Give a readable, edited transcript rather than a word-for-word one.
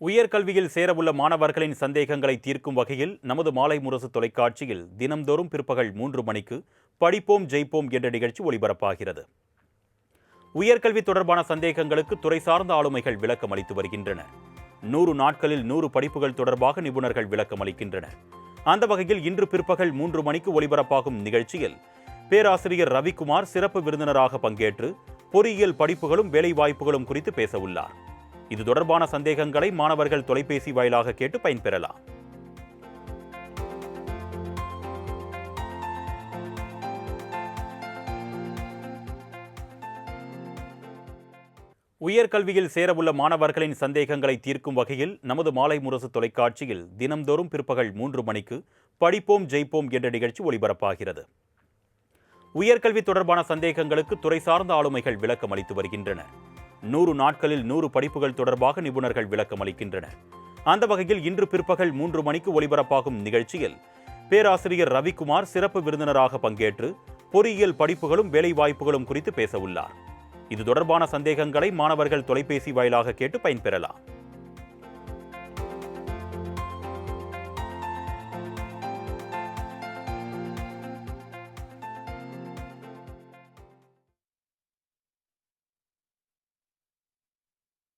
உயர்கல்வியில் சேரவுள்ள மாணவர்களின் சந்தேகங்களை தீர்க்கும் வகையில் நமது மாலை முரசு தொலைக்காட்சியில் தினம்தோறும் பிற்பகல் 3 மணிக்கு படிப்போம் ஜெயிப்போம் என்ற நிகழ்ச்சி ஒளிபரப்பாகிறது. உயர்கல்வி தொடர்பான சந்தேகங்களுக்கு துறை சார்ந்த ஆளுமைகள் விளக்கம் அளித்து வருகின்றனர். 100 நாட்களில் 100 படிப்புகள் தொடர்பாக நிபுணர்கள் விளக்கம் அளிக்கின்றனர். அந்த வகையில் இன்று பிற்பகல் 3 மணிக்கு ஒளிபரப்பாகும் நிகழ்ச்சியில் பேராசிரியர் ரவிக்குமார் சிறப்பு விருந்தினராக பங்கேற்று பொறியியல் படிப்புகளும் வேலைவாய்ப்புகளும் குறித்து பேச உள்ளார். இது தொடர்பான சந்தேகங்களை மாணவர்கள் தொலைபேசி வாயிலாக கேட்டு பயன்பெறலாம். உயர்கல்வியில் சேரவுள்ள மாணவர்களின் சந்தேகங்களை தீர்க்கும் வகையில் நமது மாலை முரசு தொலைக்காட்சியில் தினம்தோறும் பிற்பகல் 3 மணிக்கு படிப்போம் ஜெயிப்போம் என்ற நிகழ்ச்சி ஒளிபரப்பாகிறது. உயர்கல்வி தொடர்பான சந்தேகங்களுக்கு துறை சார்ந்த ஆளுமைகள் விளக்கம் அளித்து வருகின்றனர். 100 நாட்களில் 100 படிப்புகள் தொடர்பாக நிபுணர்கள் விளக்கம் அளிக்கின்றனர். அந்த வகையில் இன்று பிற்பகல் 3 மணிக்கு ஒளிபரப்பாகும் நிகழ்ச்சியில் பேராசிரியர் ரவிக்குமார் சிறப்பு விருந்தினராக பங்கேற்று பொறியியல் படிப்புகளும் வேலைவாய்ப்புகளும் குறித்து பேச உள்ளார். இது தொடர்பான சந்தேகங்களை மாணவர்கள் தொலைபேசி வாயிலாக கேட்டு பயன்பெறலாம்.